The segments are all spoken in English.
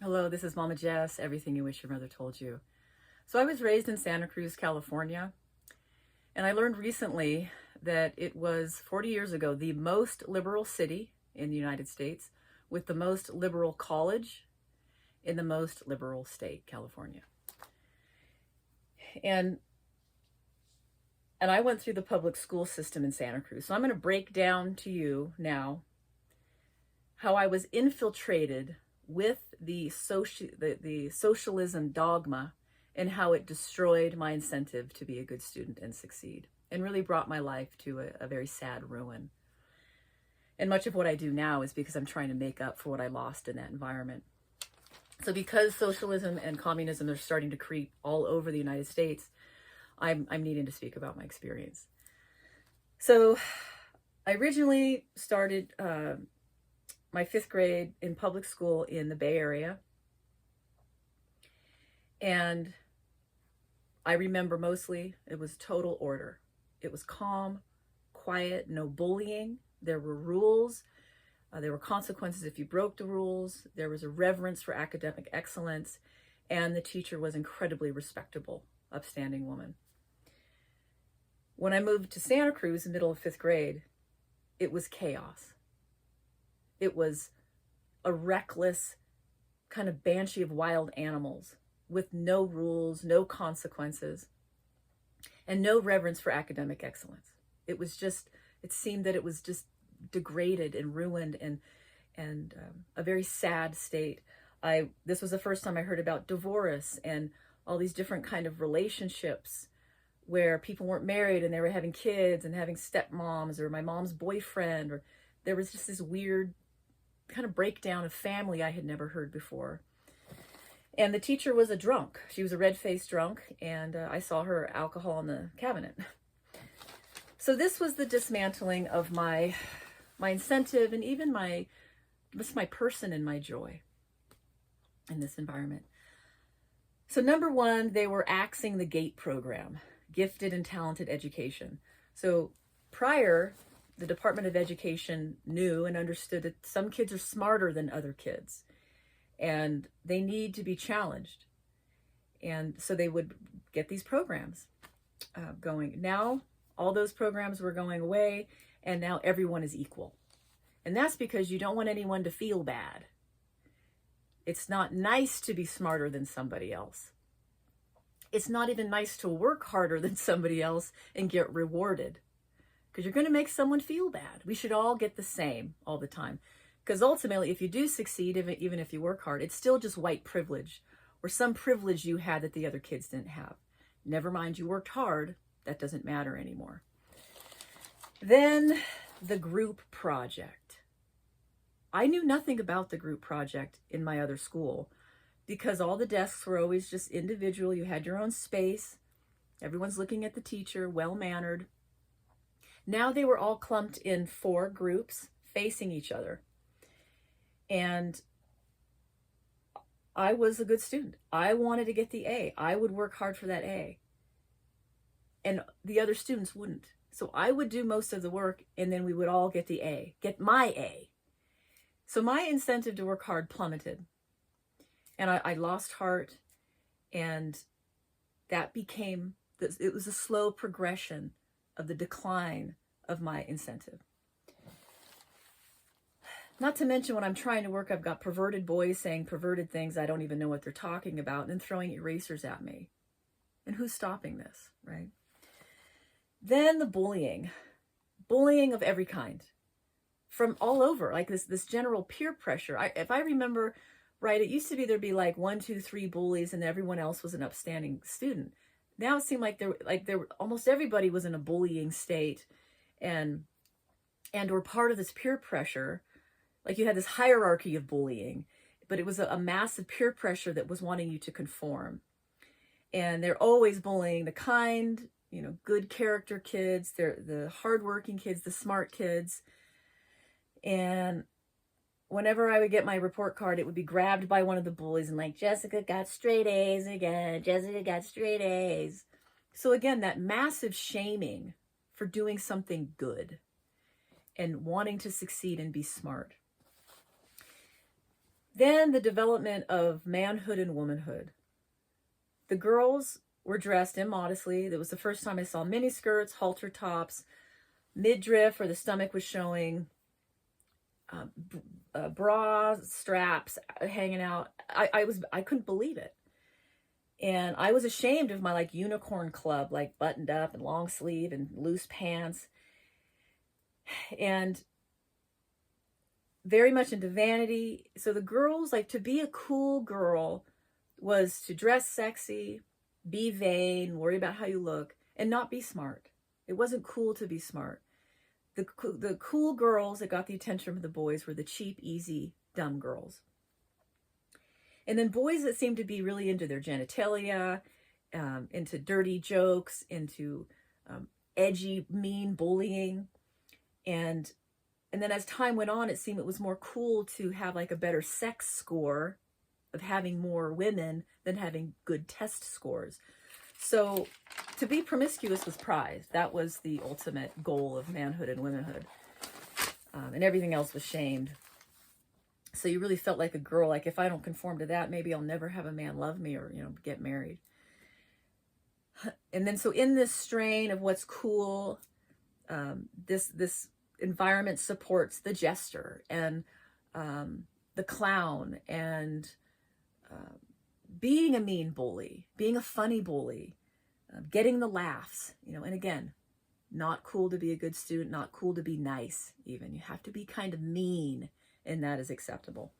Hello, this is Mama Jess, everything you wish your mother told you. So I was raised in Santa Cruz, California, and I learned recently that it was 40 years ago the most liberal city in the United States with the most liberal college in the most liberal state, California. And I went through the public school system in Santa Cruz. So I'm going to break down to you now how I was infiltrated with the socialism dogma and how it destroyed my incentive to be a good student and succeed, and really brought my life to a very sad ruin. And much of what I do now is because I'm trying to make up for what I lost in that environment. So because socialism and communism are starting to creep all over the United States, I'm needing to speak about my experience. So I originally started my 5th grade in public school in the Bay Area. And I remember mostly it was total order. It was calm, quiet, no bullying. There were rules. There were consequences if you broke the rules. There was a reverence for academic excellence. And the teacher was incredibly respectable, upstanding woman. When I moved to Santa Cruz in the middle of 5th grade, it was chaos. It was a reckless kind of banshee of wild animals with no rules, no consequences, and no reverence for academic excellence. It seemed that it was just degraded and ruined and a very sad state. This was the first time I heard about divorce and all these different kind of relationships where people weren't married and they were having kids and having stepmoms, or my mom's boyfriend, or there was just this weird kind of breakdown of family I had never heard before. And the teacher was a drunk. She was a red-faced drunk, and I saw her alcohol in the cabinet. So this was the dismantling of my incentive and even my person and my joy in this environment. So number one, they were axing the GATE program, Gifted and Talented Education. So prior, the Department of Education knew and understood that some kids are smarter than other kids and they need to be challenged. And so they would get these programs going. Now, all those programs were going away, and now everyone is equal. And that's because you don't want anyone to feel bad. It's not nice to be smarter than somebody else. It's not even nice to work harder than somebody else and get rewarded, because you're going to make someone feel bad. We should all get the same all the time. Because ultimately, if you do succeed, even if you work hard, it's still just white privilege or some privilege you had that the other kids didn't have. Never mind, you worked hard. That doesn't matter anymore. Then the group project. I knew nothing about the group project in my other school because all the desks were always just individual. You had your own space. Everyone's looking at the teacher, well-mannered. Now they were all clumped in 4 groups facing each other. And I was a good student. I wanted to get the A. I would work hard for that A. And the other students wouldn't. So I would do most of the work, and then we would all get the A, get my A. So my incentive to work hard plummeted. And I lost heart, and that became, it was a slow progression of the decline of my incentive. Not to mention, when I'm trying to work, I've got perverted boys saying perverted things I don't even know what they're talking about, and then throwing erasers at me. And who's stopping this, right? Then the bullying of every kind, from all over, like this general peer pressure. If I remember right, it used to be there'd be like 1, 2, 3 bullies, and everyone else was an upstanding student. Now it seemed like almost everybody was in a bullying state, and were part of this peer pressure. Like you had this hierarchy of bullying, but it was a massive peer pressure that was wanting you to conform. And they're always bullying the kind, good character kids. They're the hardworking kids, the smart kids. And whenever I would get my report card, it would be grabbed by one of the bullies and like, Jessica got straight A's again. Jessica got straight A's. So again, that massive shaming for doing something good and wanting to succeed and be smart. Then the development of manhood and womanhood. The girls were dressed immodestly. That was the first time I saw miniskirts, halter tops, midriff where the stomach was showing, bra straps hanging out. I couldn't believe it. And I was ashamed of my like unicorn club, like buttoned up and long sleeve and loose pants. And very much into vanity. So the girls, like, to be a cool girl was to dress sexy, be vain, worry about how you look, and not be smart. It wasn't cool to be smart. The cool girls that got the attention of the boys were the cheap, easy, dumb girls. And then boys that seemed to be really into their genitalia, into dirty jokes, into edgy, mean bullying. And then as time went on, it seemed it was more cool to have like a better sex score of having more women than having good test scores. So to be promiscuous was prized. That was the ultimate goal of manhood and womanhood. And everything else was shamed. So you really felt like a girl, like if I don't conform to that, maybe I'll never have a man love me or, get married. And then so in this strain of what's cool, this environment supports the jester and the clown and being a mean bully, being a funny bully, getting the laughs, and again, not cool to be a good student, not cool to be nice even. You have to be kind of mean, and that is acceptable.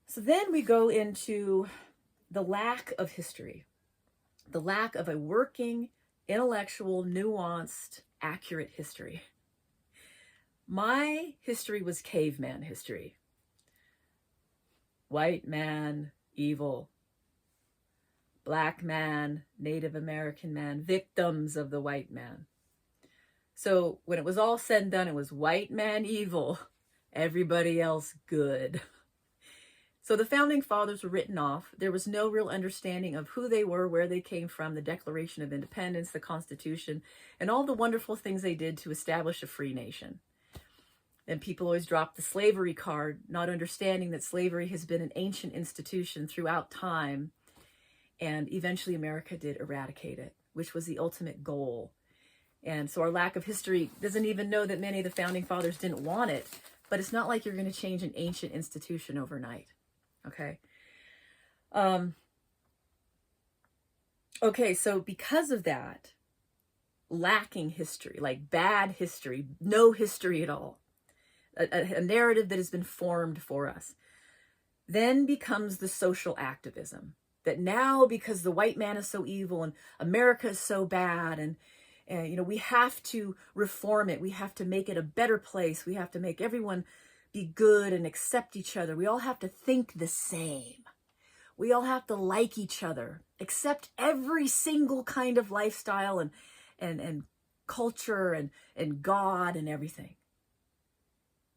So then we go into the lack of history, the lack of a working, intellectual, nuanced, accurate history. My history was caveman history. White man, evil. Black man, Native American man, victims of the white man. So when it was all said and done, it was white man evil, everybody else good. So the founding fathers were written off. There was no real understanding of who they were, where they came from, the Declaration of Independence, the Constitution, and all the wonderful things they did to establish a free nation. And people always drop the slavery card, not understanding that slavery has been an ancient institution throughout time. And eventually America did eradicate it, which was the ultimate goal. And so our lack of history doesn't even know that many of the founding fathers didn't want it. But it's not like you're going to change an ancient institution overnight. Okay. Okay, so because of that, lacking history, like bad history, no history at all, a narrative that has been formed for us, then becomes the social activism. That now, because the white man is so evil and America is so bad, and we have to reform it. We have to make it a better place. We have to make everyone be good and accept each other. We all have to think the same. We all have to like each other, accept every single kind of lifestyle and culture and God and everything.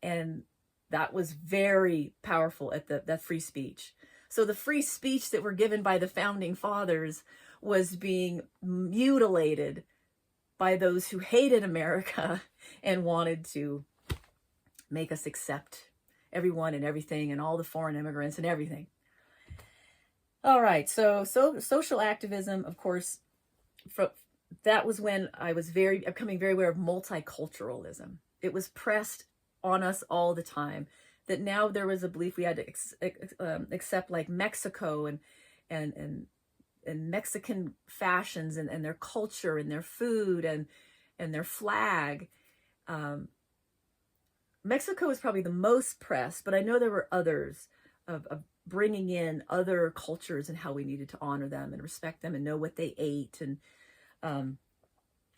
And that was very powerful at that free speech. So the free speech that were given by the founding fathers was being mutilated by those who hated America and wanted to make us accept everyone and everything and all the foreign immigrants and everything. All right, so social activism, of course, that was when I was becoming very aware of multiculturalism. It was pressed on us all the time that now there was a belief we had to accept like Mexico and Mexican fashions and their culture and their food and their flag. Mexico is probably the most pressed, but I know there were others of bringing in other cultures and how we needed to honor them and respect them and know what they ate, and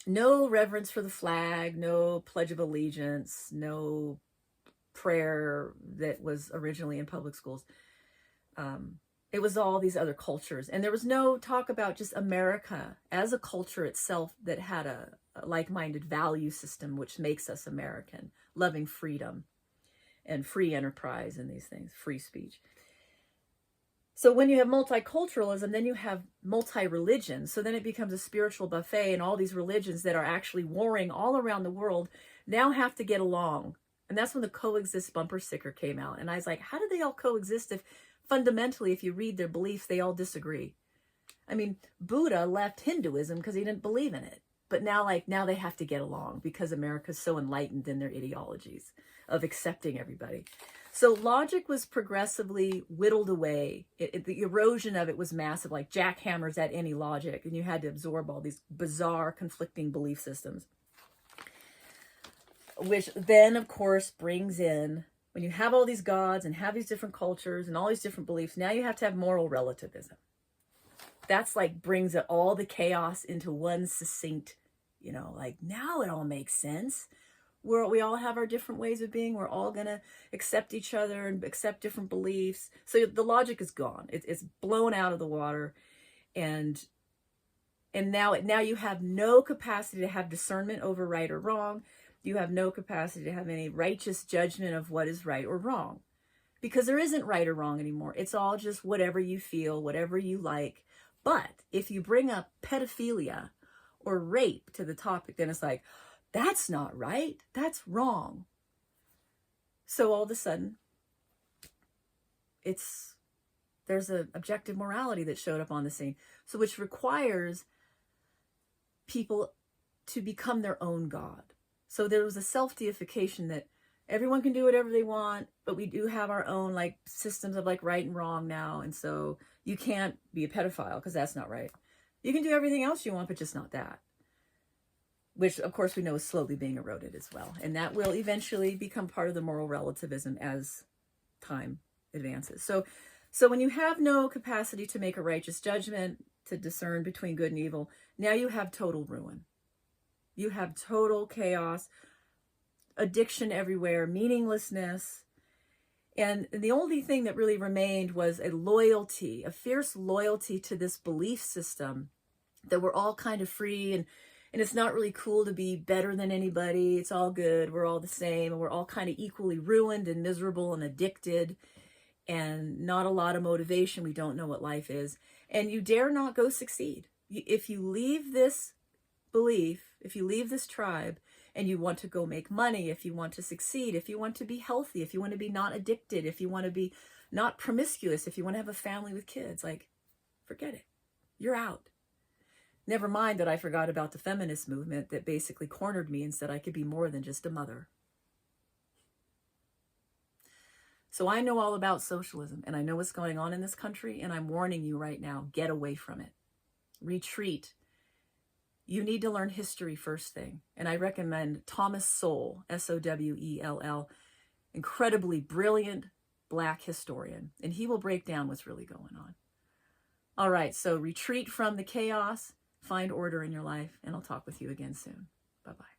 no reverence for the flag, no Pledge of Allegiance, no prayer that was originally in public schools. It was all these other cultures. And there was no talk about just America as a culture itself that had a like-minded value system, which makes us American, loving freedom and free enterprise and these things, free speech. So when you have multiculturalism, then you have multi-religion. So then it becomes a spiritual buffet, and all these religions that are actually warring all around the world now have to get along And that's when the coexist bumper sticker came out. And I was like, how do they all coexist if fundamentally, if you read their beliefs, they all disagree? I mean, Buddha left Hinduism because he didn't believe in it. But now they have to get along because America's so enlightened in their ideologies of accepting everybody. So logic was progressively whittled away. The erosion of it was massive, like jackhammers at any logic. And you had to absorb all these bizarre, conflicting belief systems. Which then, of course, brings in, when you have all these gods and have these different cultures and all these different beliefs, now you have to have moral relativism. That's like brings all the chaos into one succinct, like now it all makes sense. We all have our different ways of being. We're all going to accept each other and accept different beliefs. So the logic is gone. It's blown out of the water. And now you have no capacity to have discernment over right or wrong. You have no capacity to have any righteous judgment of what is right or wrong, because there isn't right or wrong anymore. It's all just whatever you feel, whatever you like. But if you bring up pedophilia or rape to the topic, then it's like, that's not right. That's wrong. So all of a sudden, there's an objective morality that showed up on the scene. So which requires people to become their own God. So there was a self-deification that everyone can do whatever they want, but we do have our own like systems of like right and wrong now. And so you can't be a pedophile because that's not right. You can do everything else you want, but just not that. Which of course we know is slowly being eroded as well. And that will eventually become part of the moral relativism as time advances. So when you have no capacity to make a righteous judgment, to discern between good and evil, now you have total ruin. You have total chaos, addiction everywhere, meaninglessness. And the only thing that really remained was a fierce loyalty to this belief system that we're all kind of free and it's not really cool to be better than anybody. It's all good. We're all the same. And we're all kind of equally ruined and miserable and addicted and not a lot of motivation. We don't know what life is. And you dare not go succeed. If you leave this belief, if you leave this tribe and you want to go make money, if you want to succeed, if you want to be healthy, if you want to be not addicted, if you want to be not promiscuous, if you want to have a family with kids, like, forget it. You're out. Never mind that I forgot about the feminist movement that basically cornered me and said I could be more than just a mother. So I know all about socialism and I know what's going on in this country, and I'm warning you right now, get away from it. Retreat. You need to learn history first thing. And I recommend Thomas Sowell, Sowell, incredibly brilliant Black historian. And he will break down what's really going on. All right, so retreat from the chaos, find order in your life, and I'll talk with you again soon. Bye-bye.